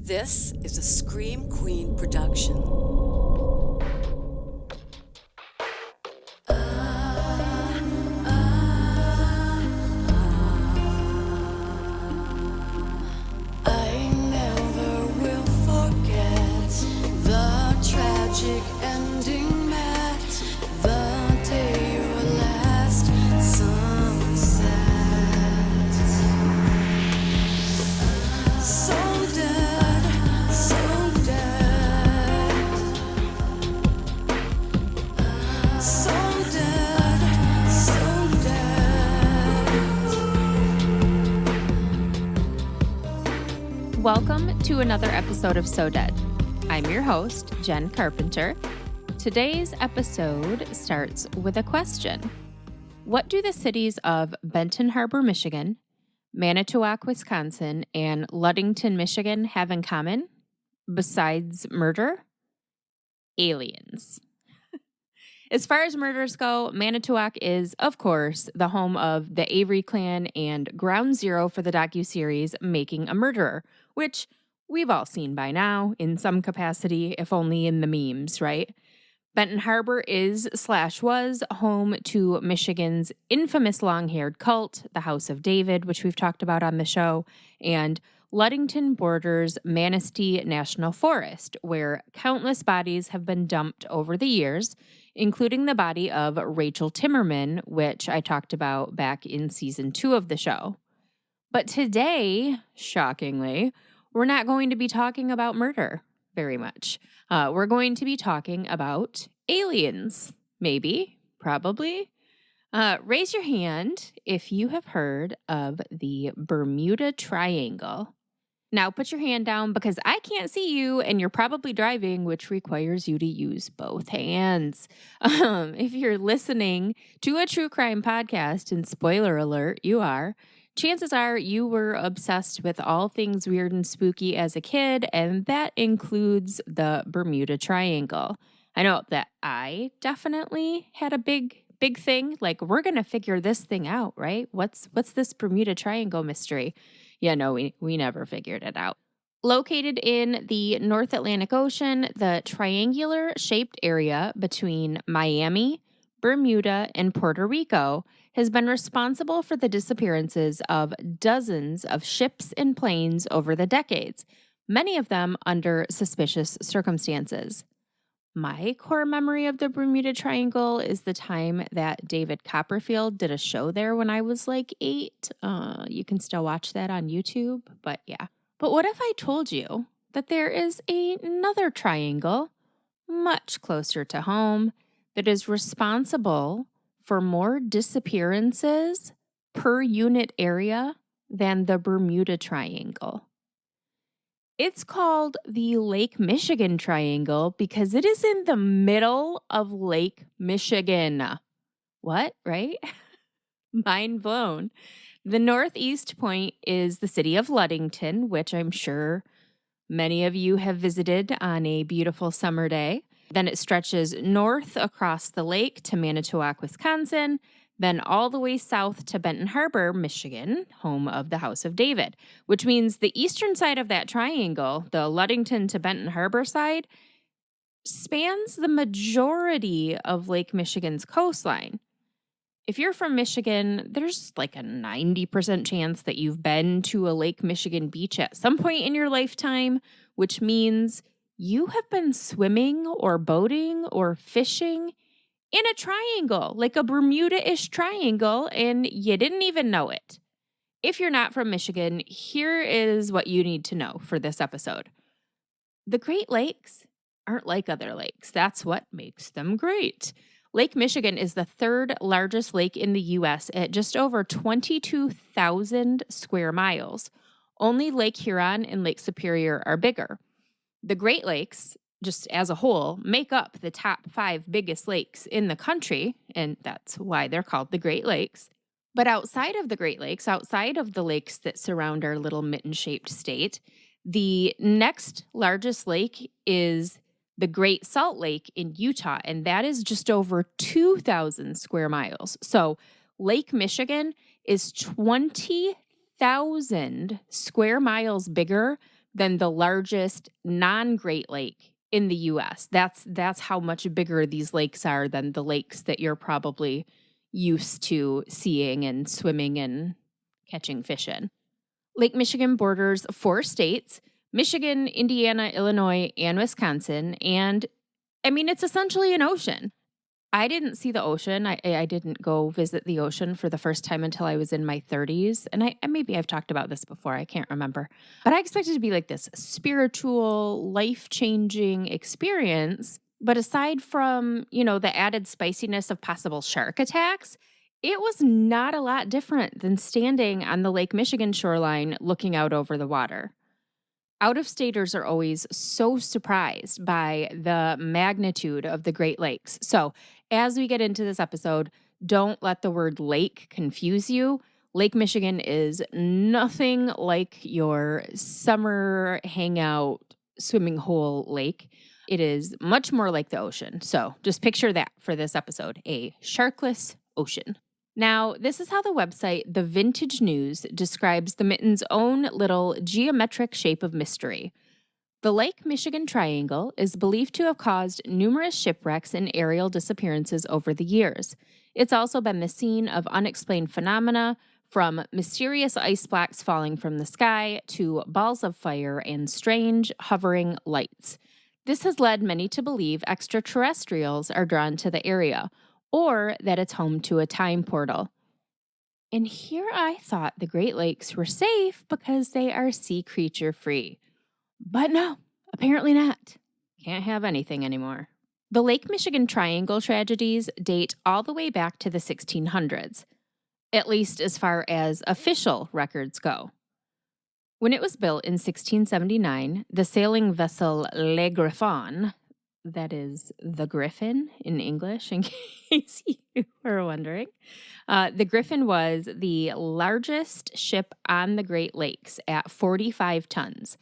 This is a Scream Queen production. I never will forget the tragic ending met the day your last sunset. So dead, so dead, so dead, so dead. Welcome to another episode of So Dead. I'm your host, Jenn Carpenter. Today's episode starts with a question. What do the cities of Benton Harbor, Michigan, Manitowoc, Wisconsin, and Ludington, Michigan have in common, besides murder? Aliens. As far as murders go, Manitowoc is, of course, the home of the Avery clan and ground zero for the docuseries Making a Murderer, which we've all seen by now in some capacity, if only in the memes, right? Benton Harbor is/was home to Michigan's infamous long-haired cult, the House of David, which we've talked about on the show, and Ludington borders Manistee National Forest, where countless bodies have been dumped over the years, including the body of Rachel Timmerman, which I talked about back in season 2 of the show. But today, shockingly, we're not going to be talking about murder very much. We're going to be talking about aliens, maybe, probably. Raise your hand if you have heard of the Bermuda Triangle. Now put your hand down because I can't see you and you're probably driving, which requires you to use both hands. If you're listening to a true crime podcast, and spoiler alert, you are, chances are you were obsessed with all things weird and spooky as a kid, and that includes the Bermuda Triangle. I know that I definitely had a big thing, like we're going to figure this thing out, right? What's this Bermuda Triangle mystery? Yeah, no, we never figured it out. Located in the North Atlantic Ocean, the triangular-shaped area between Miami, Bermuda, and Puerto Rico has been responsible for the disappearances of dozens of ships and planes over the decades, many of them under suspicious circumstances. My core memory of the Bermuda Triangle is the time that David Copperfield did a show there when I was like 8. You can still watch that on YouTube, but yeah. But what if I told you that there is another triangle much closer to home that is responsible for more disappearances per unit area than the Bermuda Triangle? It's called the Lake Michigan Triangle because it is in the middle of Lake Michigan. What, right? Mind blown. The northeast point is the city of Ludington, which I'm sure many of you have visited on a beautiful summer day. Then it stretches north across the lake to Manitowoc, Wisconsin, then all the way south to Benton Harbor, Michigan, home of the House of David, which means the eastern side of that triangle, the Ludington to Benton Harbor side, spans the majority of Lake Michigan's coastline. If you're from Michigan, there's like a 90% chance that you've been to a Lake Michigan beach at some point in your lifetime, which means you have been swimming or boating or fishing in a triangle, like a Bermuda-ish triangle, and you didn't even know it. If you're not from Michigan, here is what you need to know for this episode. The Great Lakes aren't like other lakes. That's what makes them great. Lake Michigan is the third largest lake in the U.S. at just over 22,000 square miles. Only Lake Huron and Lake Superior are bigger. The Great Lakes, just as a whole, make up the top 5 biggest lakes in the country, and that's why they're called the Great Lakes. But outside of the Great Lakes, outside of the lakes that surround our little mitten-shaped state, the next largest lake is the Great Salt Lake in Utah, and that is just over 2,000 square miles. So Lake Michigan is 20,000 square miles bigger than the largest non-Great Lake in the US. That's how much bigger these lakes are than the lakes that you're probably used to seeing and swimming and catching fish in. Lake Michigan borders 4 states: Michigan, Indiana, Illinois, and Wisconsin. And I mean, it's essentially an ocean. I didn't see the ocean. I didn't go visit the ocean for the first time until I was in my 30s. And maybe I've talked about this before. I can't remember. But I expected it to be like this spiritual, life-changing experience. But aside from, the added spiciness of possible shark attacks, it was not a lot different than standing on the Lake Michigan shoreline looking out over the water. Out-of-staters are always so surprised by the magnitude of the Great Lakes. So, as we get into this episode, don't let the word lake confuse you. Lake Michigan is nothing like your summer hangout swimming hole lake. It is much more like the ocean. So, just picture that for this episode, a sharkless ocean. Now, this is how the website The Vintage News describes the mitten's own little geometric shape of mystery. The Lake Michigan Triangle is believed to have caused numerous shipwrecks and aerial disappearances over the years. It's also been the scene of unexplained phenomena, from mysterious ice blocks falling from the sky to balls of fire and strange, hovering lights. This has led many to believe extraterrestrials are drawn to the area, or that it's home to a time portal. And here I thought the Great Lakes were safe because they are sea creature free. But no, apparently not. Can't have anything anymore. The Lake Michigan Triangle tragedies date all the way back to the 1600s, at least as far as official records go. When it was built in 1679, the sailing vessel Le Griffon, that is the Griffin in English, in case you were wondering. The Griffin was the largest ship on the Great Lakes at 45 tons.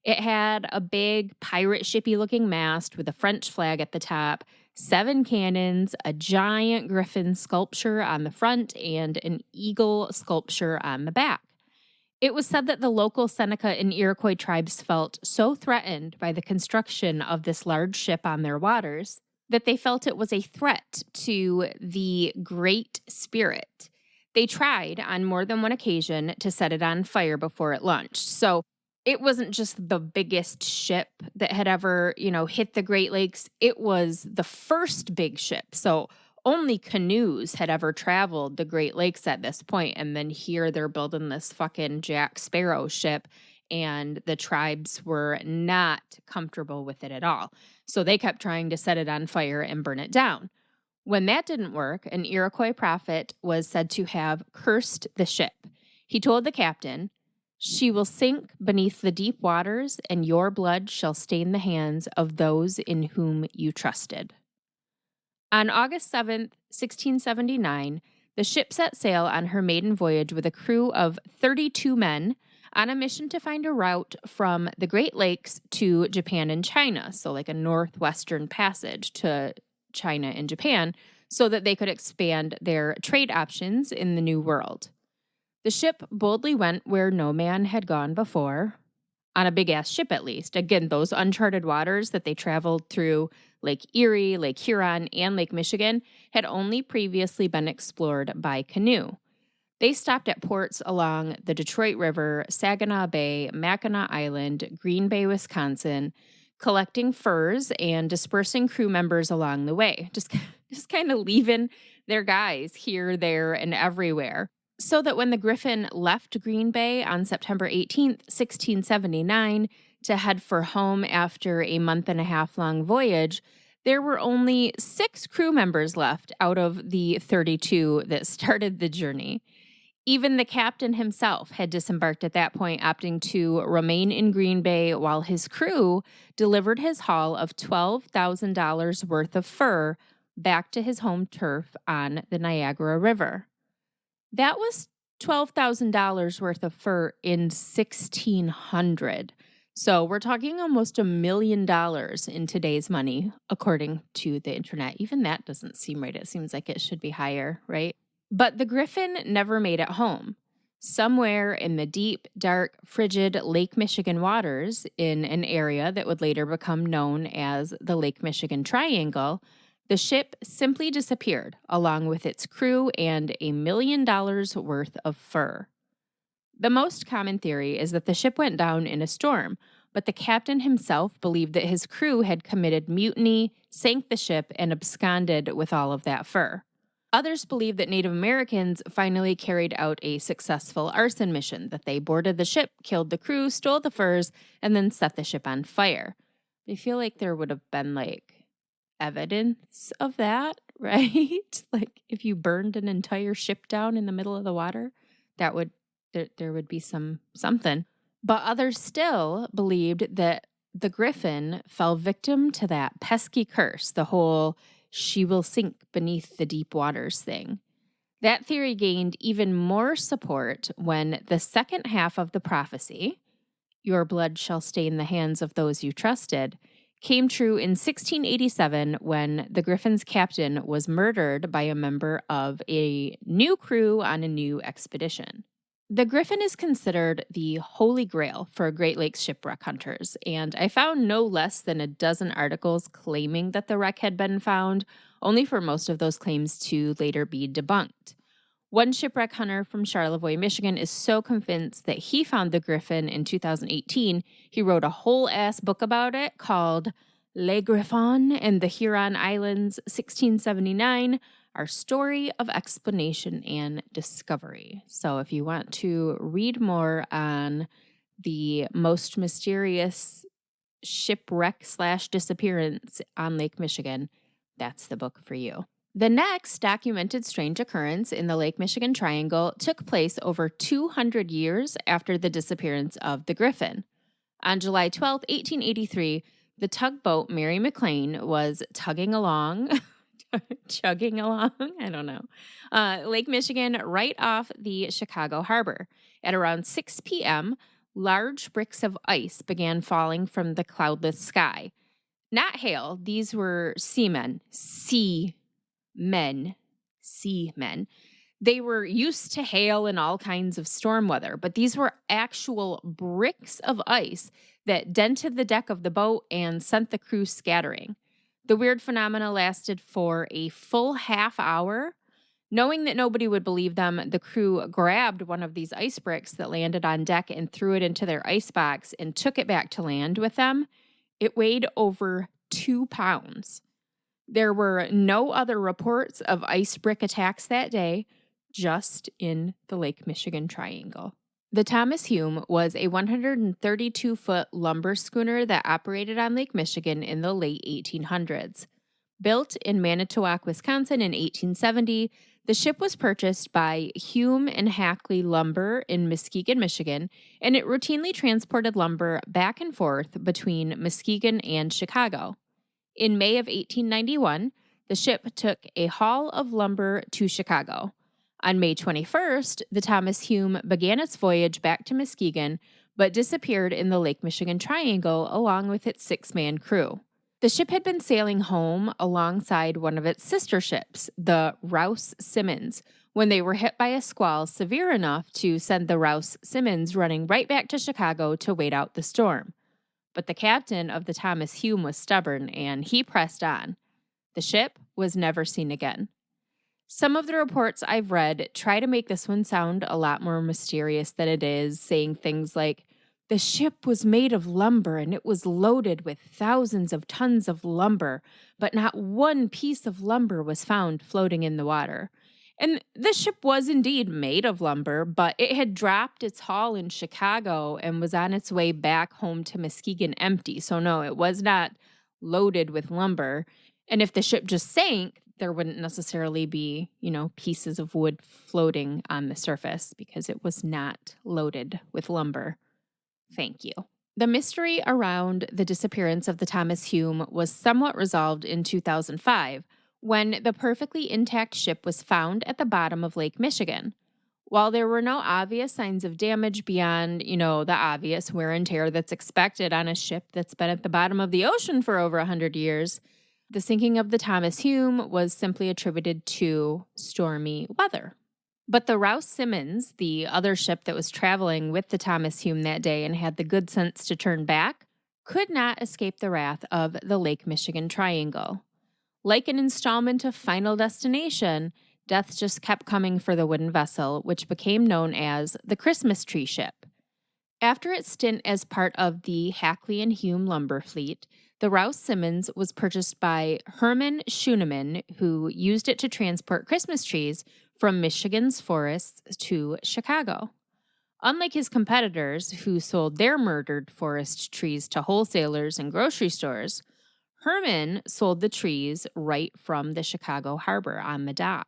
It had a big pirate shippy looking mast with a French flag at the top, 7 cannons, a giant griffin sculpture on the front, and an eagle sculpture on the back. It was said that the local Seneca and Iroquois tribes felt so threatened by the construction of this large ship on their waters that they felt it was a threat to the Great Spirit. They tried on more than one occasion to set it on fire before it launched. So it wasn't just the biggest ship that had ever, hit the Great Lakes. It was the first big ship. So only canoes had ever traveled the Great Lakes at this point, and then here they're building this fucking Jack Sparrow ship, and the tribes were not comfortable with it at all. So they kept trying to set it on fire and burn it down. When that didn't work, an Iroquois prophet was said to have cursed the ship. He told the captain, "She will sink beneath the deep waters, and your blood shall stain the hands of those in whom you trusted." On August 7th, 1679, the ship set sail on her maiden voyage with a crew of 32 men on a mission to find a route from the Great Lakes to Japan and China, so like a northwestern passage to China and Japan, so that they could expand their trade options in the New World. The ship boldly went where no man had gone before, on a big-ass ship at least. Again, those uncharted waters that they traveled through Lake Erie, Lake Huron, and Lake Michigan had only previously been explored by canoe. They stopped at ports along the Detroit River, Saginaw Bay, Mackinac Island, Green Bay, Wisconsin, collecting furs and dispersing crew members along the way. Just kind of leaving their guys here, there, and everywhere. So that when the Griffin left Green Bay on September 18th, 1679, to head for home after a month-and-a-half-long voyage, there were only 6 crew members left out of the 32 that started the journey. Even the captain himself had disembarked at that point, opting to remain in Green Bay while his crew delivered his haul of $12,000 worth of fur back to his home turf on the Niagara River. That was $12,000 worth of fur in 1600. So we're talking almost $1 million in today's money, according to the internet. Even that doesn't seem right. It seems like it should be higher, right? But the Griffin never made it home. Somewhere in the deep, dark, frigid Lake Michigan waters, in an area that would later become known as the Lake Michigan Triangle, the ship simply disappeared, along with its crew and $1 million worth of fur. The most common theory is that the ship went down in a storm, but the captain himself believed that his crew had committed mutiny, sank the ship, and absconded with all of that fur. Others believe that Native Americans finally carried out a successful arson mission, that they boarded the ship, killed the crew, stole the furs, and then set the ship on fire. I feel like there would have been evidence of that, right? Like if you burned an entire ship down in the middle of the water, that would there would be something. But others still believed that the Griffin fell victim to that pesky curse, the whole "she will sink beneath the deep waters" thing. That theory gained even more support when the second half of the prophecy, "your blood shall stain the hands of those you trusted," came true in 1687 when the Griffin's captain was murdered by a member of a new crew on a new expedition. The Griffin is considered the holy grail for Great Lakes shipwreck hunters, and I found no less than a dozen articles claiming that the wreck had been found, only for most of those claims to later be debunked. One shipwreck hunter from Charlevoix, Michigan is so convinced that he found the Griffin in 2018, he wrote a whole-ass book about it called Le Griffon and the Huron Islands, 1679, Our Story of Explanation and Discovery. So if you want to read more on the most mysterious shipwreck/disappearance on Lake Michigan, that's the book for you. The next documented strange occurrence in the Lake Michigan Triangle took place over 200 years after the disappearance of the Griffin. On July 12, 1883, the tugboat Mary McLean was chugging along, I don't know, Lake Michigan right off the Chicago harbor. At around 6 p.m., large bricks of ice began falling from the cloudless sky. Not hail, these were seamen. They were used to hail and all kinds of storm weather, but these were actual bricks of ice that dented the deck of the boat and sent the crew scattering. The weird phenomena lasted for a full half hour. Knowing that nobody would believe them, the crew grabbed one of these ice bricks that landed on deck and threw it into their icebox and took it back to land with them. It weighed over 2 pounds. There were no other reports of ice brick attacks that day, just in the Lake Michigan Triangle. The Thomas Hume was a 132-foot lumber schooner that operated on Lake Michigan in the late 1800s. Built in Manitowoc, Wisconsin in 1870, the ship was purchased by Hume and Hackley Lumber in Muskegon, Michigan, and it routinely transported lumber back and forth between Muskegon and Chicago. In May of 1891, the ship took a haul of lumber to Chicago. On May 21st, the Thomas Hume began its voyage back to Muskegon, but disappeared in the Lake Michigan Triangle along with its 6-man crew. The ship had been sailing home alongside one of its sister ships, the Rouse Simmons, when they were hit by a squall severe enough to send the Rouse Simmons running right back to Chicago to wait out the storm. But the captain of the Thomas Hume was stubborn, and he pressed on. The ship was never seen again. Some of the reports I've read try to make this one sound a lot more mysterious than it is, saying things like, "The ship was made of lumber and it was loaded with thousands of tons of lumber, but not one piece of lumber was found floating in the water." And the ship was indeed made of lumber, but it had dropped its haul in Chicago and was on its way back home to Muskegon empty. So no, it was not loaded with lumber. And if the ship just sank, there wouldn't necessarily be, pieces of wood floating on the surface because it was not loaded with lumber. Thank you. The mystery around the disappearance of the Thomas Hume was somewhat resolved in 2005 when the perfectly intact ship was found at the bottom of Lake Michigan. While there were no obvious signs of damage beyond, the obvious wear and tear that's expected on a ship that's been at the bottom of the ocean for over 100 years, the sinking of the Thomas Hume was simply attributed to stormy weather. But the Rouse Simmons, the other ship that was traveling with the Thomas Hume that day and had the good sense to turn back, could not escape the wrath of the Lake Michigan Triangle. Like an installment of Final Destination, death just kept coming for the wooden vessel, which became known as the Christmas Tree Ship. After its stint as part of the Hackley and Hume lumber fleet, the Rouse Simmons was purchased by Herman Schuneman, who used it to transport Christmas trees from Michigan's forests to Chicago. Unlike his competitors, who sold their murdered forest trees to wholesalers and grocery stores, Herman sold the trees right from the Chicago harbor on the dock.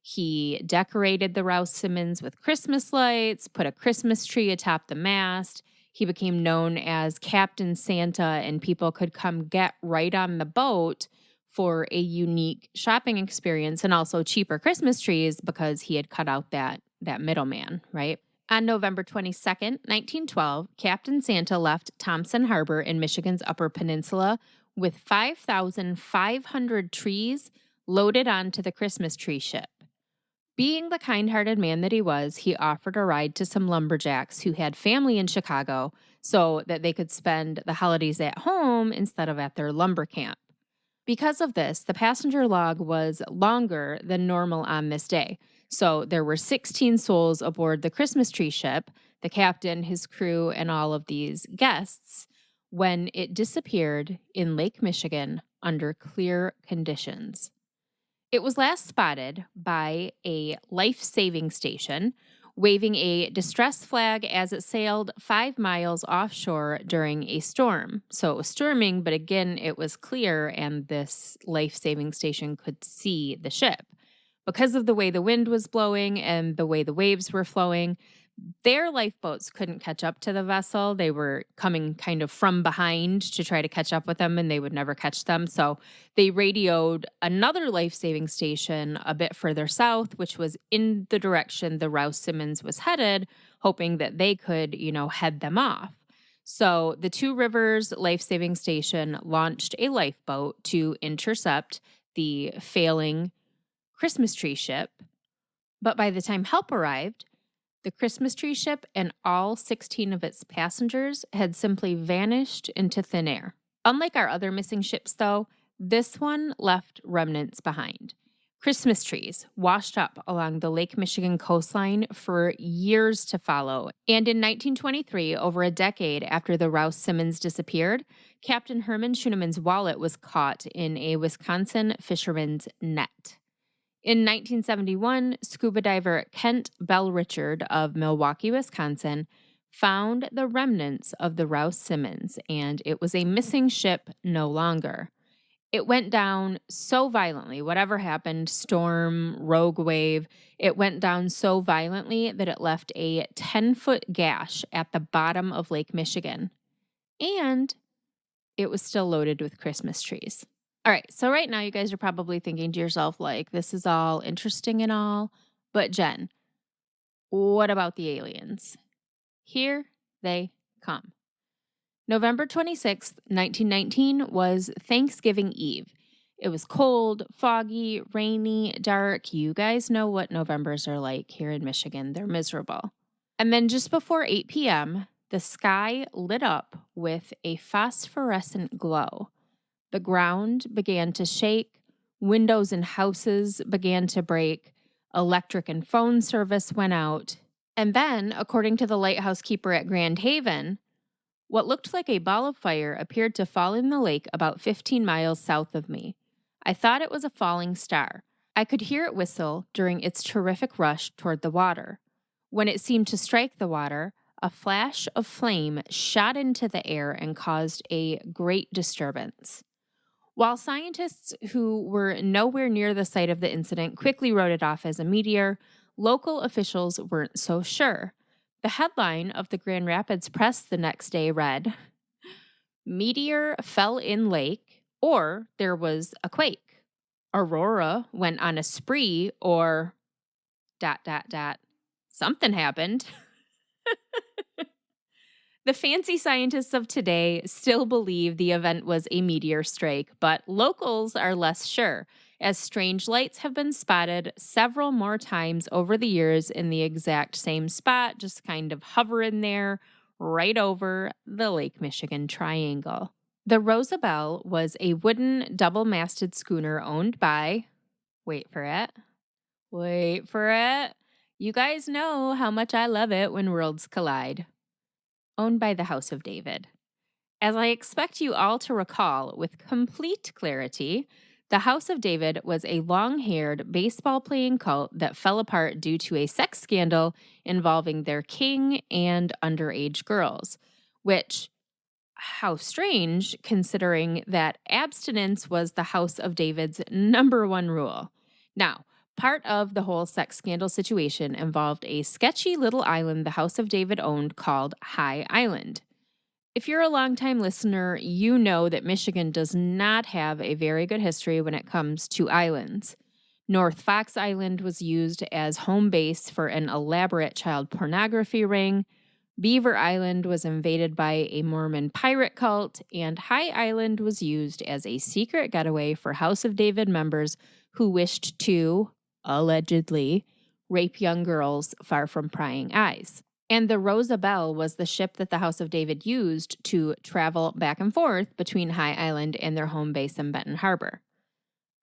He decorated the Rouse Simmons with Christmas lights, put a Christmas tree atop the mast. He became known as Captain Santa, and people could come get right on the boat for a unique shopping experience and also cheaper Christmas trees because he had cut out that middleman, right? On November 22nd, 1912, Captain Santa left Thompson Harbor in Michigan's Upper Peninsula with 5,500 trees loaded onto the Christmas tree ship. Being the kind-hearted man that he was, he offered a ride to some lumberjacks who had family in Chicago so that they could spend the holidays at home instead of at their lumber camp. Because of this, the passenger log was longer than normal on this day. So there were 16 souls aboard the Christmas tree ship, the captain, his crew, and all of these guests, when it disappeared in Lake Michigan under clear conditions. It was last spotted by a life-saving station, waving a distress flag as it sailed 5 miles offshore during a storm. So it was storming, but again, it was clear, and this life-saving station could see the ship. Because of the way the wind was blowing and the way the waves were flowing, their lifeboats couldn't catch up to the vessel. They were coming kind of from behind to try to catch up with them, and they would never catch them. So they radioed another life-saving station a bit further south, which was in the direction the Rouse Simmons was headed, hoping that they could, head them off. So the Two Rivers Life-Saving Station launched a lifeboat to intercept the failing Christmas tree ship. But by the time help arrived, the Christmas tree ship and all 16 of its passengers had simply vanished into thin air. Unlike our other missing ships, though, this one left remnants behind. Christmas trees washed up along the Lake Michigan coastline for years to follow. And in 1923, over a decade after the Rouse Simmons disappeared, Captain Herman Schuneman's wallet was caught in a Wisconsin fisherman's net. In 1971, scuba diver Kent Bell Richard of Milwaukee, Wisconsin, found the remnants of the Rouse Simmons, and it was a missing ship no longer. It went down so violently, whatever happened, storm, rogue wave, it went down so violently that it left a 10-foot gash at the bottom of Lake Michigan. And it was still loaded with Christmas trees. All right, so right now you guys are probably thinking to yourself, like, this is all interesting and all, but Jen, what about the aliens? Here they come. November 26th, 1919 was Thanksgiving Eve. It was cold, foggy, rainy, dark. You guys know what Novembers are like here in Michigan. They're miserable. And then just before 8 p.m., the sky lit up with a phosphorescent glow. The ground began to shake, windows in houses began to break, electric and phone service went out, and then, according to the lighthouse keeper at Grand Haven, what looked like a ball of fire appeared to fall in the lake about 15 miles south of me. I thought it was a falling star. I could hear it whistle during its terrific rush toward the water. When it seemed to strike the water, a flash of flame shot into the air and caused a great disturbance. While scientists who were nowhere near the site of the incident quickly wrote it off as a meteor, local officials weren't so sure. The headline of the Grand Rapids Press the next day read, "Meteor fell in lake," or "there was a quake." "Aurora went on a spree," or ... something happened. The fancy scientists of today still believe the event was a meteor strike, but locals are less sure. as strange lights have been spotted several more times over the years in the exact same spot, just kind of hovering there right over the Lake Michigan Triangle. The Rosabelle was a wooden double-masted schooner owned by, wait for it, you guys know how much I love it when worlds collide, owned by the House of David. As I expect you all to recall with complete clarity, the House of David was a long-haired baseball-playing cult that fell apart due to a sex scandal involving their king and underage girls, which, how strange considering that abstinence was the House of David's number one rule. Now, part of the whole sex scandal situation involved a sketchy little island the House of David owned called High Island. If you're a longtime listener, you know that Michigan does not have a very good history when it comes to islands. North Fox Island was used as home base for an elaborate child pornography ring. Beaver Island was invaded by a Mormon pirate cult, and High Island was used as a secret getaway for House of David members who wished to, allegedly, rape young girls far from prying eyes. And the Rosabelle was the ship that the House of David used to travel back and forth between High Island and their home base in Benton Harbor.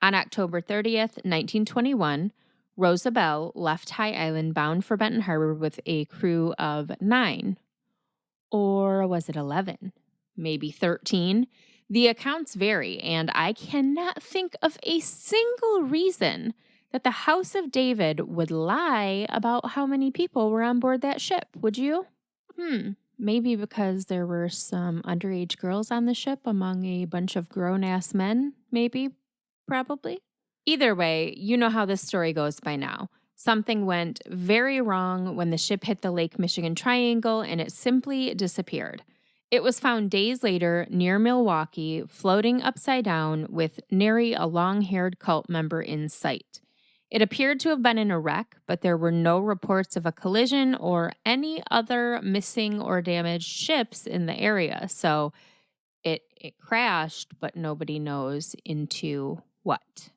On October 30th, 1921, Rosabelle left High Island bound for Benton Harbor with a crew of 9. Or was it 11? Maybe 13? The accounts vary, and I cannot think of a single reason that the House of David would lie about how many people were on board that ship, would you? Maybe because there were some underage girls on the ship among a bunch of grown-ass men, maybe, probably. Either way, you know how this story goes by now. Something went very wrong when the ship hit the Lake Michigan Triangle and it simply disappeared. It was found days later near Milwaukee, floating upside down with nary a long-haired cult member in sight. It appeared to have been in a wreck, but there were no reports of a collision or any other missing or damaged ships in the area. So it crashed, but nobody knows into what.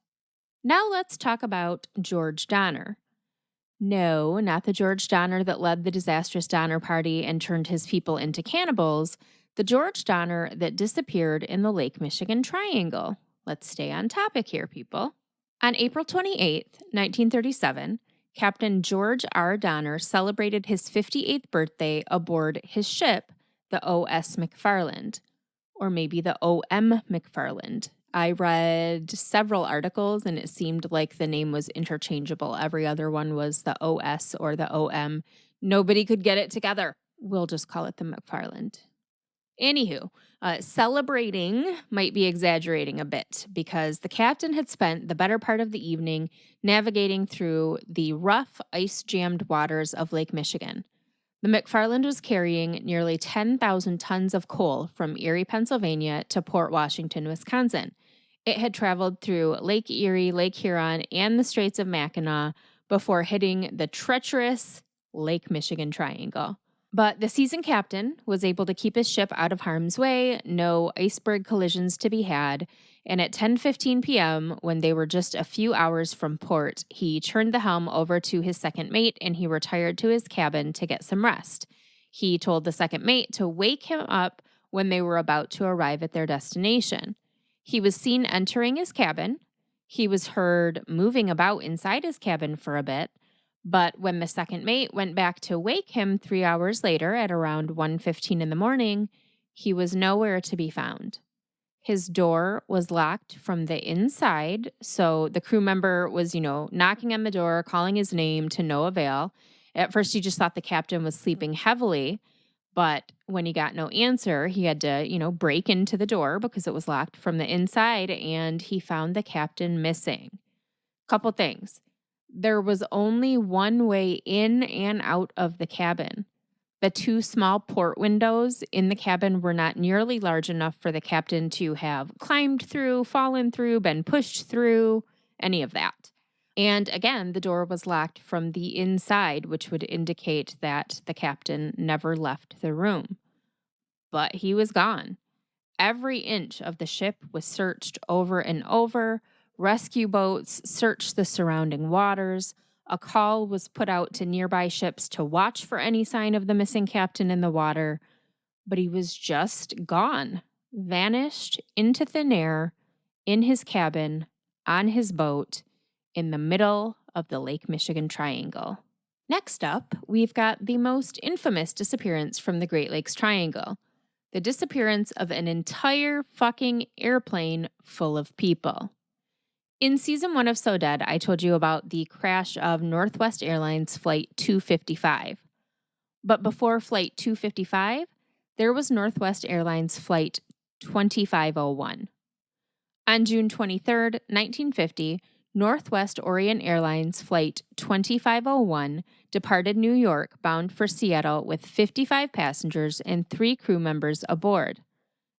Now let's talk about George Donner. No, not the George Donner that led the disastrous Donner Party and turned his people into cannibals. The George Donner that disappeared in the Lake Michigan Triangle. Let's stay on topic here, people. On April 28th, 1937, Captain George R. Donner celebrated his 58th birthday aboard his ship, the O.S. McFarland, or maybe the O.M. McFarland. I read several articles and it seemed like the name was interchangeable. Every other one was the OS or the OM. Nobody could get it together. We'll just call it the McFarland. Anywho, celebrating might be exaggerating a bit because the captain had spent the better part of the evening navigating through the rough, ice-jammed waters of Lake Michigan. The McFarland was carrying nearly 10,000 tons of coal from Erie, Pennsylvania to Port Washington, Wisconsin. It had traveled through Lake Erie, Lake Huron, and the Straits of Mackinac before hitting the treacherous Lake Michigan Triangle. But the seasoned captain was able to keep his ship out of harm's way, no iceberg collisions to be had, and at 10:15 p.m., when they were just a few hours from port, he turned the helm over to his second mate and he retired to his cabin to get some rest. He told the second mate to wake him up when they were about to arrive at their destination. He was seen entering his cabin. He was heard moving about inside his cabin for a bit. But when the second mate went back to wake him 3 hours later at around 1:15 in the morning, he was nowhere to be found. His door was locked from the inside, so the crew member was, knocking on the door, calling his name to no avail. At first, he just thought the captain was sleeping heavily, but when he got no answer, he had to, break into the door because it was locked from the inside, and he found the captain missing. Couple things. There was only one way in and out of the cabin. The 2 small port windows in the cabin were not nearly large enough for the captain to have climbed through, fallen through, been pushed through, any of that. And again, the door was locked from the inside, which would indicate that the captain never left the room. But he was gone. Every inch of the ship was searched over and over. Rescue boats searched the surrounding waters. A call was put out to nearby ships to watch for any sign of the missing captain in the water, but he was just gone, vanished into thin air, in his cabin, on his boat, in the middle of the Lake Michigan Triangle. Next up, we've got the most infamous disappearance from the Great Lakes Triangle, the disappearance of an entire fucking airplane full of people. In season 1 of So Dead, I told you about the crash of Northwest Airlines Flight 255. But before Flight 255, there was Northwest Airlines Flight 2501. On June 23, 1950, Northwest Orient Airlines Flight 2501 departed New York bound for Seattle with 55 passengers and 3 crew members aboard.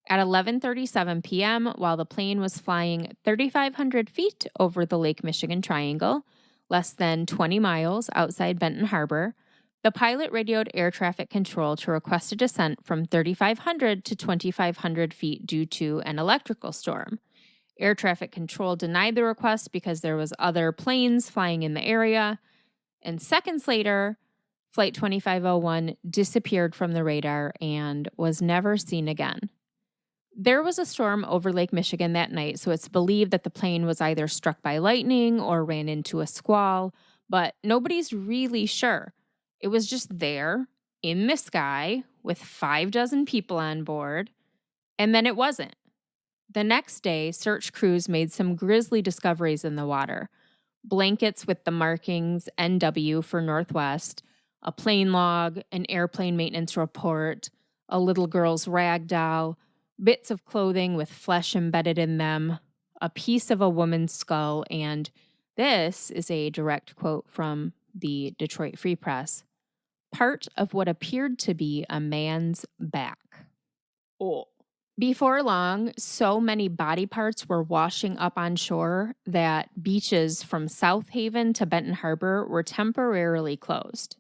At 11:37 p.m., while the plane was flying 3,500 feet over the Lake Michigan Triangle, less than 20 miles outside Benton Harbor, the pilot radioed air traffic control to request a descent from 3,500 to 2,500 feet due to an electrical storm. Air traffic control denied the request because there was other planes flying in the area, and seconds later, Flight 2501 disappeared from the radar and was never seen again. There was a storm over Lake Michigan that night, so it's believed that the plane was either struck by lightning or ran into a squall, but nobody's really sure. It was just there, in the sky, with 6 people on board, and then it wasn't. The next day, search crews made some grisly discoveries in the water. Blankets with the markings NW for Northwest, a plane log, an airplane maintenance report, a little girl's rag doll, bits of clothing with flesh embedded in them, a piece of a woman's skull, and this is a direct quote from the Detroit Free Press, part of what appeared to be a man's back. Oh. Before long, so many body parts were washing up on shore that beaches from South Haven to Benton Harbor were temporarily closed.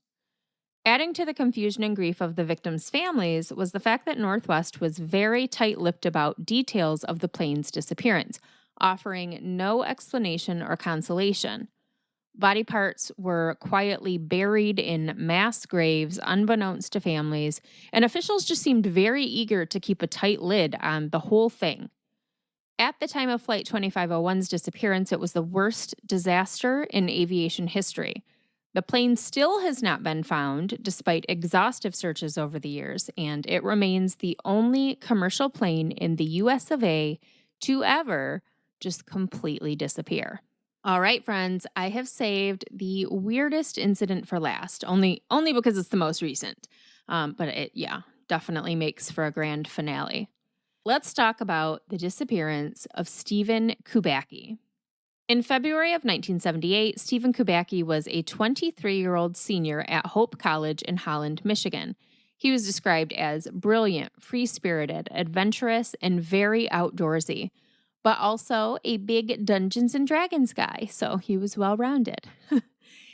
Adding to the confusion and grief of the victims' families was the fact that Northwest was very tight-lipped about details of the plane's disappearance, offering no explanation or consolation. Body parts were quietly buried in mass graves unbeknownst to families, and officials just seemed very eager to keep a tight lid on the whole thing. At the time of Flight 2501's disappearance, it was the worst disaster in aviation history. The plane still has not been found, despite exhaustive searches over the years, and it remains the only commercial plane in the US of A to ever just completely disappear. All right, friends, I have saved the weirdest incident for last, only because it's the most recent. But it, definitely makes for a grand finale. Let's talk about the disappearance of Stephen Kubacki. In February of 1978, Stephen Kubacki was a 23-year-old senior at Hope College in Holland, Michigan. He was described as brilliant, free-spirited, adventurous, and very outdoorsy, but also a big Dungeons and Dragons guy, so he was well-rounded.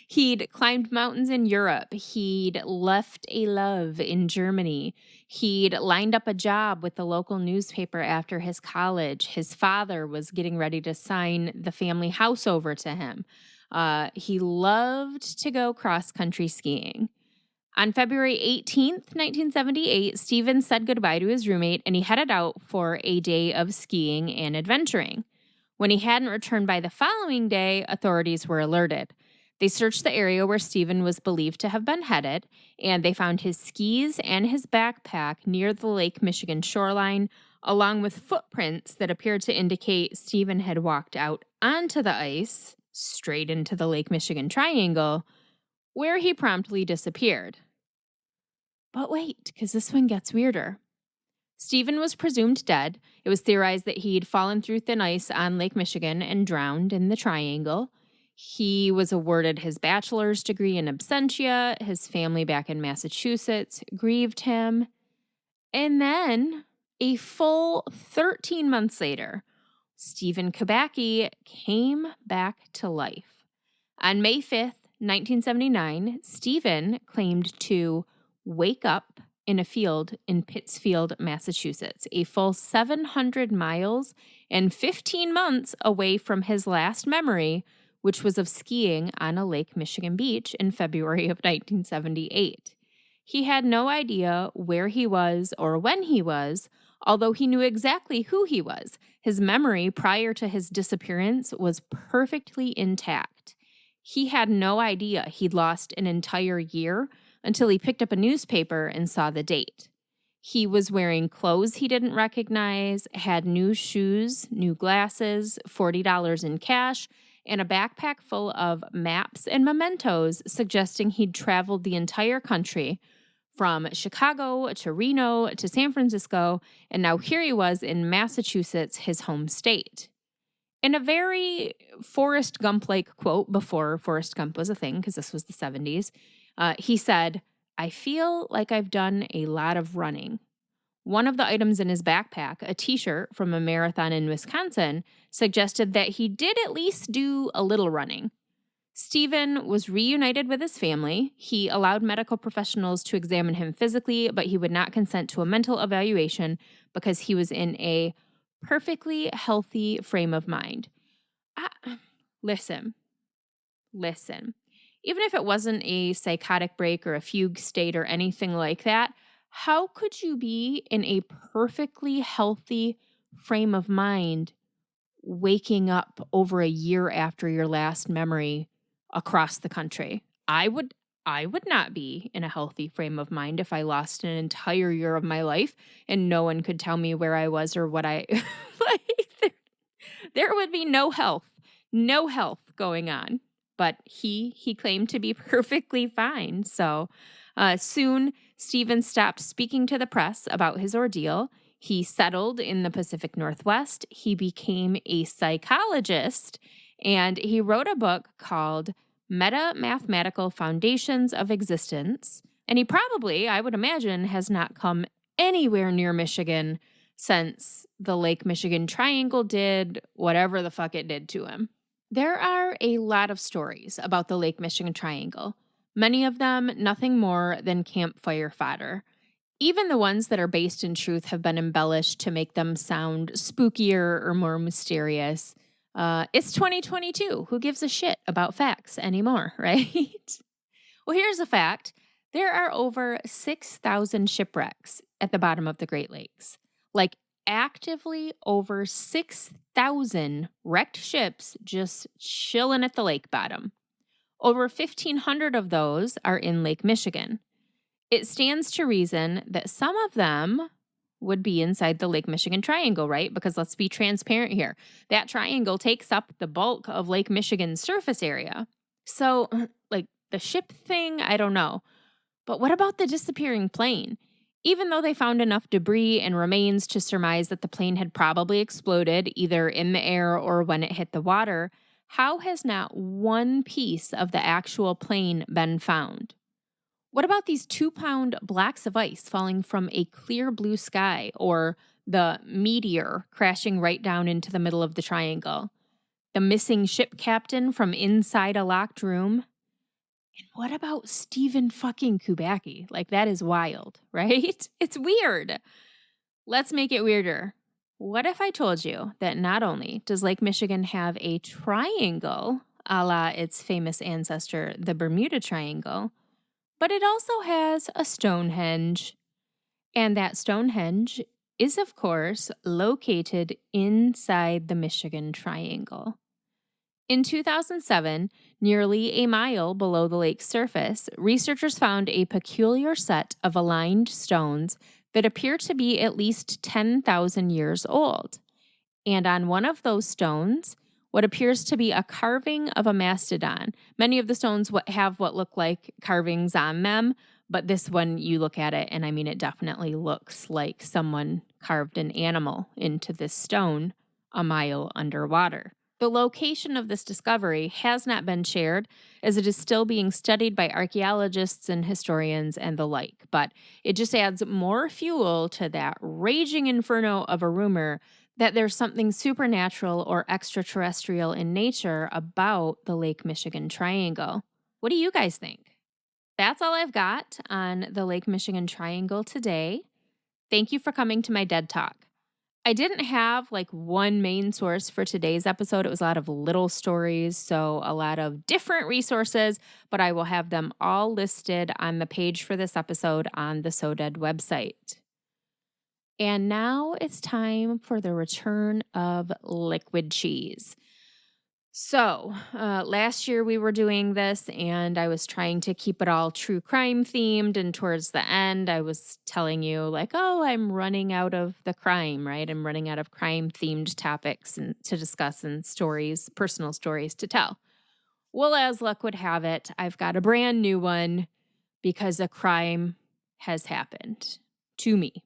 He'd climbed mountains in Europe. He'd left a love in Germany. He'd lined up a job with the local newspaper after his college. His father was getting ready to sign the family house over to him. He loved to go cross-country skiing. On February 18th, 1978, Stephen said goodbye to his roommate and he headed out for a day of skiing and adventuring. When he hadn't returned by the following day, authorities were alerted. They searched the area where Stephen was believed to have been headed, and they found his skis and his backpack near the Lake Michigan shoreline, along with footprints that appeared to indicate Stephen had walked out onto the ice, straight into the Lake Michigan Triangle, where he promptly disappeared. But wait, because this one gets weirder. Stephen was presumed dead. It was theorized that he'd fallen through thin ice on Lake Michigan and drowned in the Triangle. He was awarded his bachelor's degree in absentia. His family back in Massachusetts grieved him. And then, a full 13 months later, Stephen Kubacki came back to life. On May 5th, 1979, Stephen claimed to wake up in a field in Pittsfield, Massachusetts, a full 700 miles and 15 months away from his last memory, which was of skiing on a Lake Michigan beach in February of 1978. He had no idea where he was or when he was, although he knew exactly who he was. His memory prior to his disappearance was perfectly intact. He had no idea he'd lost an entire year until he picked up a newspaper and saw the date. He was wearing clothes he didn't recognize, had new shoes, new glasses, $40 in cash, and a backpack full of maps and mementos suggesting he'd traveled the entire country from Chicago to Reno to San Francisco, and now here he was in Massachusetts, his home state. In a very Forrest Gump-like quote before Forrest Gump was a thing, because this was the 70s, he said, "I feel like I've done a lot of running." One of the items in his backpack, a t-shirt from a marathon in Wisconsin, suggested that he did at least do a little running. Stephen was reunited with his family. He allowed medical professionals to examine him physically, but he would not consent to a mental evaluation because he was in a perfectly healthy frame of mind. Listen. Even if it wasn't a psychotic break or a fugue state or anything like that, how could you be in a perfectly healthy frame of mind waking up over a year after your last memory across the country? I would not be in a healthy frame of mind if I lost an entire year of my life and no one could tell me where I was or what I like. There would be no health going on. But he claimed to be perfectly fine. So soon, Stephen stopped speaking to the press about his ordeal. He settled in the Pacific Northwest. He became a psychologist, and he wrote a book called Meta-Mathematical Foundations of Existence. And he probably, I would imagine, has not come anywhere near Michigan since the Lake Michigan Triangle did whatever the fuck it did to him. There are a lot of stories about the Lake Michigan Triangle, many of them nothing more than campfire fodder. Even the ones that are based in truth have been embellished to make them sound spookier or more mysterious. It's 2022. Who gives a shit about facts anymore, right? Well, here's a fact. There are over 6,000 shipwrecks at the bottom of the Great Lakes. Like, actively over 6,000 wrecked ships just chilling at the lake bottom. Over 1,500 of those are in Lake Michigan. It stands to reason that some of them would be inside the Lake Michigan Triangle, right? Because let's be transparent here. That triangle takes up the bulk of Lake Michigan's surface area. So, like, the ship thing, I don't know. But what about the disappearing plane? Even though they found enough debris and remains to surmise that the plane had probably exploded either in the air or when it hit the water, how has not one piece of the actual plane been found? What about these 2-pound blocks of ice falling from a clear blue sky, or the meteor crashing right down into the middle of the triangle? The missing ship captain from inside a locked room? And what about Stephen fucking Kubacki? Like, that is wild, right? It's weird. Let's make it weirder. What if I told you that not only does Lake Michigan have a triangle, a la its famous ancestor, the Bermuda Triangle, but it also has a Stonehenge. And that Stonehenge is, of course, located inside the Michigan Triangle. In 2007, nearly a mile below the lake's surface, researchers found a peculiar set of aligned stones that appear to be at least 10,000 years old. And on one of those stones, what appears to be a carving of a mastodon. Many of the stones have what look like carvings on them, but this one, you look at it, and I mean, it definitely looks like someone carved an animal into this stone a mile underwater. The location of this discovery has not been shared, as it is still being studied by archaeologists and historians and the like, but it just adds more fuel to that raging inferno of a rumor that there's something supernatural or extraterrestrial in nature about the Lake Michigan Triangle. What do you guys think? that's all I've got on the Lake Michigan Triangle today. Thank you for coming to my Dead Talk. I didn't have like one main source for today's episode. It was a lot of little stories, so a lot of different resources, but I will have them all listed on the page for this episode on the So Dead website. And now it's time for the return of liquid cheese. So, last year we were doing this and I was trying to keep it all true crime themed. And towards the end, I was telling you, like, oh, I'm running out of the crime, right? I'm running out of crime themed topics and to discuss and stories, personal stories to tell. Well, as luck would have it, I've got a brand new one because a crime has happened to me.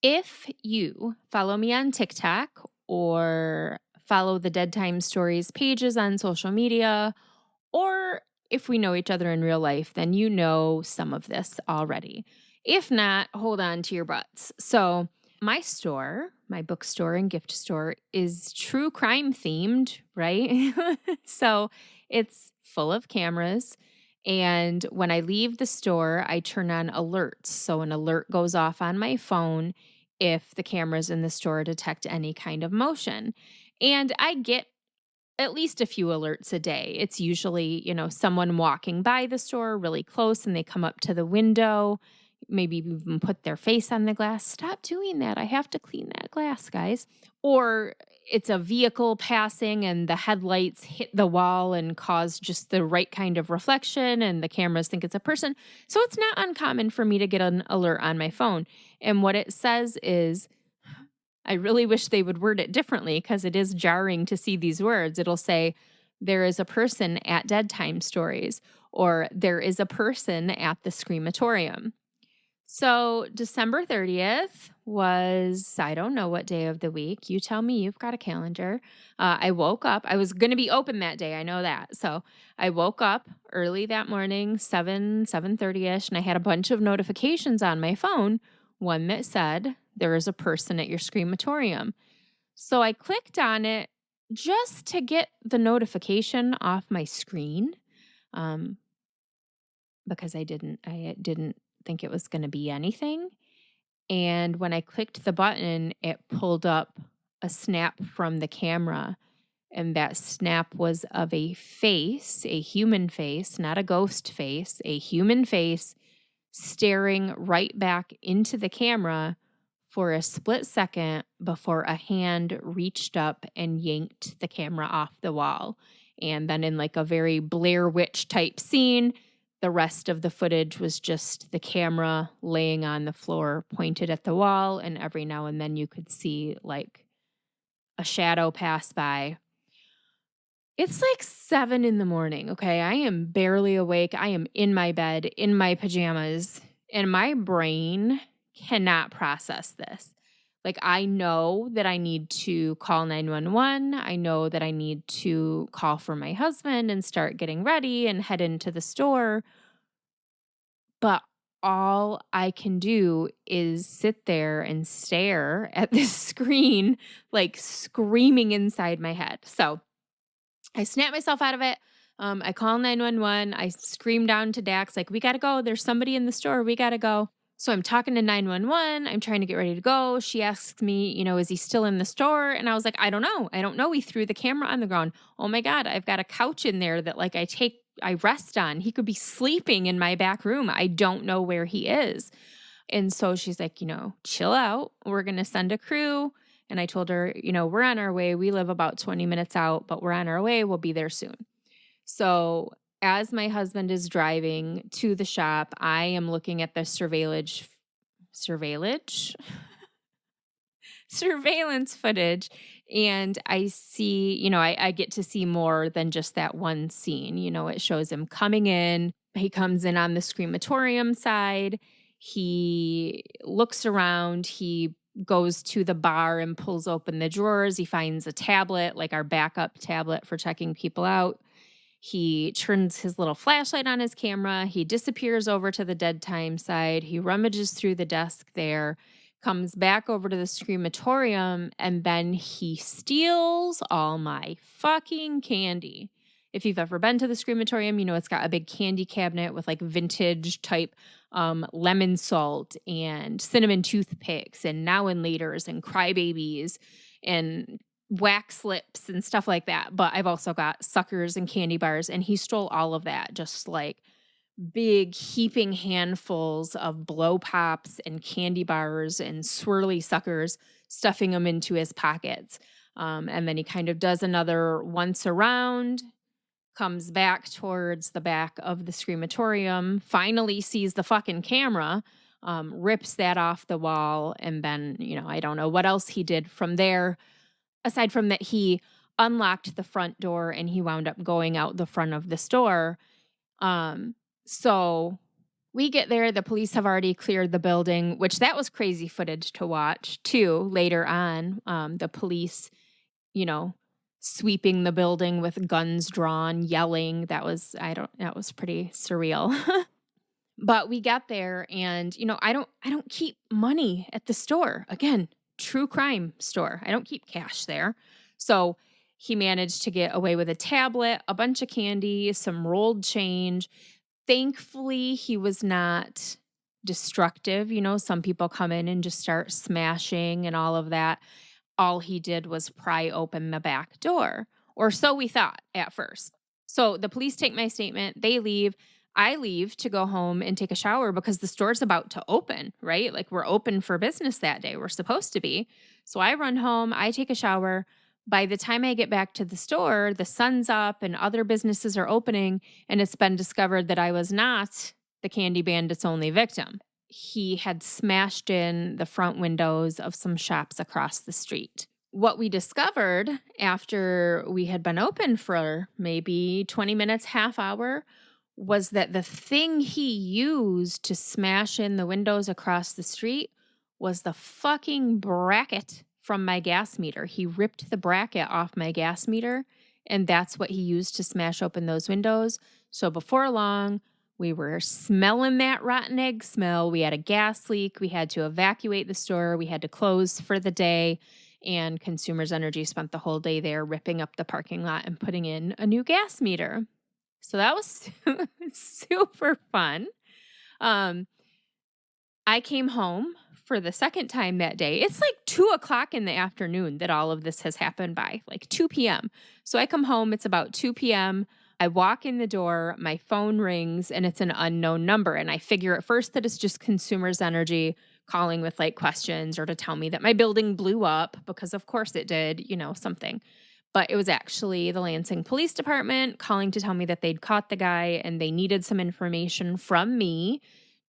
If you follow me on TikTok or follow the Dead Time Stories pages on social media, or if we know each other in real life, then you know some of this already. If not, hold on to your butts. So, my store, my bookstore and gift store, is true crime themed, right? So, it's full of cameras. And when I leave the store, I turn on alerts. So, an alert goes off on my phone if the cameras in the store detect any kind of motion. And I get at least a few alerts a day. It's usually, someone walking by the store really close and they come up to the window, maybe even put their face on the glass. Stop doing that. I have to clean that glass, guys. Or it's a vehicle passing and the headlights hit the wall and cause just the right kind of reflection and the cameras think it's a person. So it's not uncommon for me to get an alert on my phone. And what it says is, I really wish they would word it differently because it is jarring to see these words. It'll say, there is a person at Dead Time Stories, or there is a person at the Screamatorium. So December 30th was, I don't know what day of the week. You tell me, you've got a calendar. I woke up. I was going to be open that day. I know that. So I woke up early that morning, 7:30ish, and I had a bunch of notifications on my phone. One that said, there is a person at your Screamatorium. So I clicked on it just to get the notification off my screen, because I didn't think it was going to be anything. And when I clicked the button, it pulled up a snap from the camera. And that snap was of a face, a human face, not a ghost face, a human face staring right back into the camera for a split second before a hand reached up and yanked the camera off the wall. And then in like a very Blair Witch type scene, the rest of the footage was just the camera laying on the floor pointed at the wall, and every now and then you could see like a shadow pass by. It's like 7 in the morning, okay? I am barely awake. I am in my bed, in my pajamas, and my brain cannot process this. Like, I know that I need to call 911. I know that I need to call for my husband and start getting ready and head into the store. But all I can do is sit there and stare at this screen, like screaming inside my head. So I snap myself out of it. I call 911. I scream down to Dax, like, we got to go. There's somebody in the store. We got to go. So I'm talking to 911. I'm trying to get ready to go. She asks me, is he still in the store? And I was like, I don't know. I don't know. He threw the camera on the ground. Oh my God, I've got a couch in there that like I rest on. He could be sleeping in my back room. I don't know where he is. And so she's like, chill out. We're going to send a crew. And I told her, we're on our way. We live about 20 minutes out, but we're on our way. We'll be there soon. So as my husband is driving to the shop, I am looking at the surveillance footage, and I see, I get to see more than just that one scene. It shows him coming in. He comes in on the Screamatorium side. He looks around. He goes to the bar and pulls open the drawers. He finds a tablet, like our backup tablet for checking people out. He turns his little flashlight on his camera. He disappears over to the Dead Time side. He rummages through the desk there, comes back over to the Screamatorium, and then he steals all my fucking candy. If you've ever been to the Screamatorium, you know it's got a big candy cabinet with like vintage type lemon salt and cinnamon toothpicks and now and laters and crybabies and wax lips and stuff like that. But I've also got suckers and candy bars, and he stole all of that, just like big heaping handfuls of blow pops and candy bars and swirly suckers, stuffing them into his pockets. And then he kind of does another once around, comes back towards the back of the Screamatorium, finally sees the fucking camera, rips that off the wall, and then, I don't know what else he did from there, aside from that he unlocked the front door and he wound up going out the front of the store. So we get there, the police have already cleared the building, which that was crazy footage to watch too later on. The police, sweeping the building with guns drawn, yelling. That was pretty surreal. But we got there and, I don't keep money at the store. Again, true crime store. I don't keep cash there. So he managed to get away with a tablet, a bunch of candy, some rolled change. Thankfully, he was not destructive. Some people come in and just start smashing and all of that. All he did was pry open the back door, or so we thought at first. So the police take my statement, they leave. I leave to go home and take a shower because the store's about to open, right? Like we're open for business that day. We're supposed to be. So I run home, I take a shower. By the time I get back to the store, the sun's up and other businesses are opening, and it's been discovered that I was not the Candy Bandit's only victim. He had smashed in the front windows of some shops across the street. What we discovered after we had been open for maybe 20 minutes, half hour, was that the thing he used to smash in the windows across the street was the fucking bracket from my gas meter. He ripped the bracket off my gas meter, and that's what he used to smash open those windows. So before long, we were smelling that rotten egg smell. We had a gas leak. We had to evacuate the store. We had to close for the day. And Consumers Energy spent the whole day there ripping up the parking lot and putting in a new gas meter. So that was super fun. I came home for the second time that day. It's like 2:00 in the afternoon that all of this has happened by, like 2 p.m. So I come home, it's about 2 p.m. I walk in the door, my phone rings, and it's an unknown number. And I figure at first that it's just Consumers Energy calling with like questions or to tell me that my building blew up, because of course it did, something. But it was actually the Lansing Police Department calling to tell me that they'd caught the guy and they needed some information from me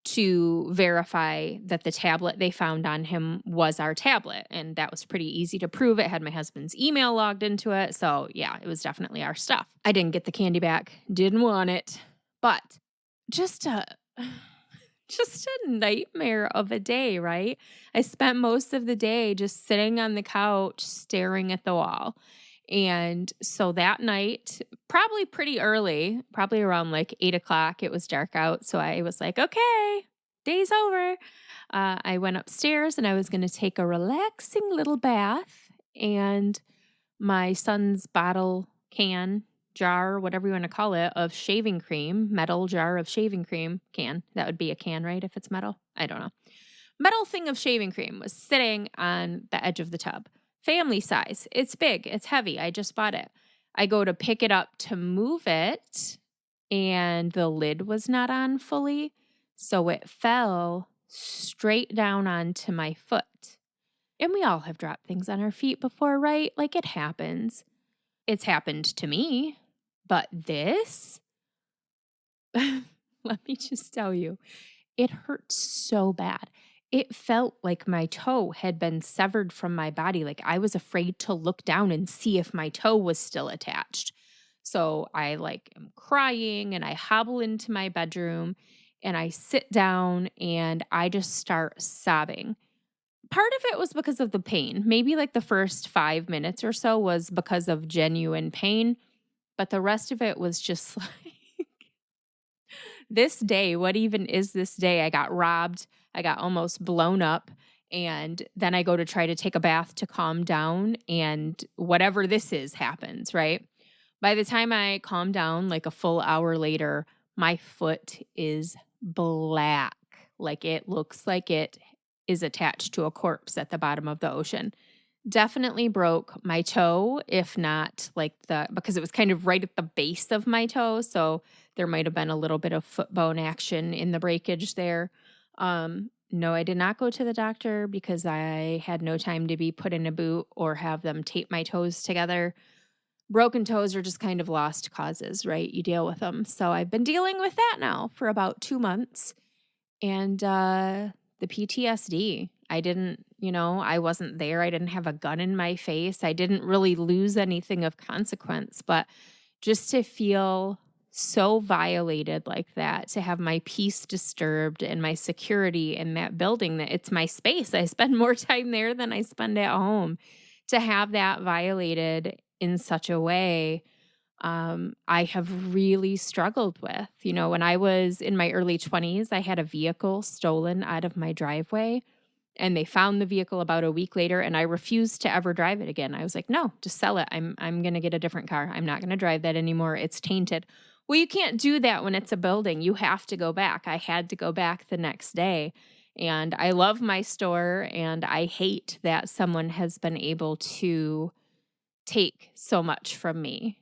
to verify that the tablet they found on him was our tablet. And that was pretty easy to prove. It had my husband's email logged into it. So yeah, it was definitely our stuff. I didn't get the candy back. Didn't want it. But just a nightmare of a day, right? I spent most of the day just sitting on the couch staring at the wall. And so that night, probably pretty early, probably around like 8:00, it was dark out. So I was like, okay, day's over. I went upstairs and I was going to take a relaxing little bath. And my son's bottle, can, jar, whatever you want to call it, of shaving cream, metal jar of shaving cream, can. That would be a can, right? If it's metal. I don't know. Metal thing of shaving cream was sitting on the edge of the tub. Family size. It's big. It's heavy. I just bought it. I go to pick it up to move it, and the lid was not on fully. So it fell straight down onto my foot. And we all have dropped things on our feet before, right? Like it happens. It's happened to me. But this, let me just tell you, it hurt so bad. It felt like my toe had been severed from my body. Like I was afraid to look down and see if my toe was still attached. So I am crying and I hobble into my bedroom and I sit down and I just start sobbing. Part of it was because of the pain. Maybe like the first 5 minutes or so was because of genuine pain. But the rest of it was just like, this day, what even is this day? I got robbed. I got almost blown up. And then I go to try to take a bath to calm down. And whatever this is happens, right? By the time I calm down, like a full hour later, my foot is black. Like it looks like it is attached to a corpse at the bottom of the ocean. Definitely broke my toe, if not like because it was kind of right at the base of my toe. So there might have been a little bit of foot bone action in the breakage there. No, I did not go to the doctor because I had no time to be put in a boot or have them tape my toes together. Broken toes are just kind of lost causes, right? You deal with them. So I've been dealing with that now for about 2 months. And the PTSD, I wasn't there. I didn't have a gun in my face. I didn't really lose anything of consequence. But just to feel so violated like that, to have my peace disturbed and my security in that building, that it's my space. I spend more time there than I spend at home. To have that violated in such a way, I have really struggled with. When I was in my early 20s, I had a vehicle stolen out of my driveway, and they found the vehicle about a week later, and I refused to ever drive it again. I was like, no, just sell it. I'm going to get a different car. I'm not going to drive that anymore. It's tainted. Well, you can't do that when it's a building. You have to go back. I had to go back the next day. And I love my store, and I hate that someone has been able to take so much from me.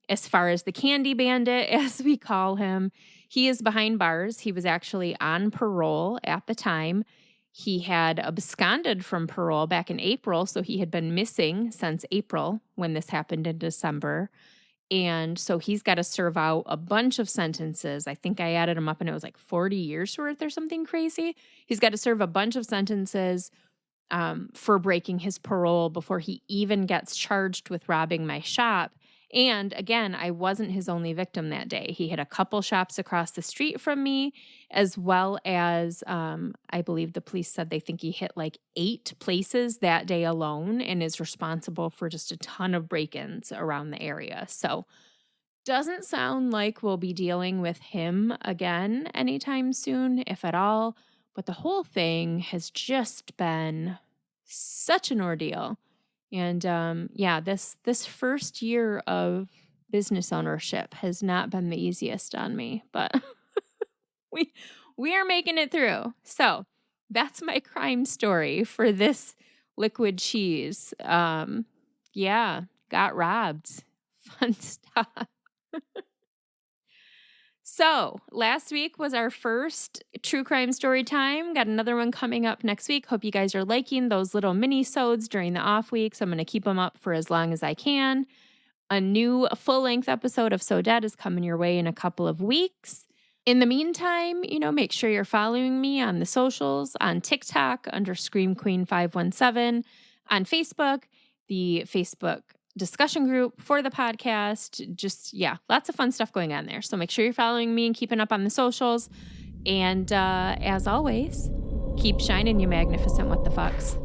As far as the candy bandit, as we call him, he is behind bars. He was actually on parole at the time. He had absconded from parole back in April, so he had been missing since April when this happened in December. And so he's got to serve out a bunch of sentences. I think I added him up and it was like 40 years worth or something crazy. He's got to serve a bunch of sentences for breaking his parole before he even gets charged with robbing my shop. And again, I wasn't his only victim that day. He hit a couple shops across the street from me, as well as I believe the police said they think he hit like 8 places that day alone and is responsible for just a ton of break-ins around the area. So doesn't sound like we'll be dealing with him again anytime soon, if at all. But the whole thing has just been such an ordeal. And this first year of business ownership has not been the easiest on me, but we are making it through. So that's my crime story for this liquid cheese. Got robbed. Fun stuff. So last week was our first true crime story time. Got another one coming up next week. Hope you guys are liking those little mini-sodes during the off weeks. I'm going to keep them up for as long as I can. A new full-length episode of So Dead is coming your way in a couple of weeks. In the meantime, make sure you're following me on the socials, on TikTok under Scream Queen 517, on Facebook, the Facebook discussion group for the podcast. Just, lots of fun stuff going on there. So make sure you're following me and keeping up on the socials. And as always, keep shining, you magnificent what the fucks.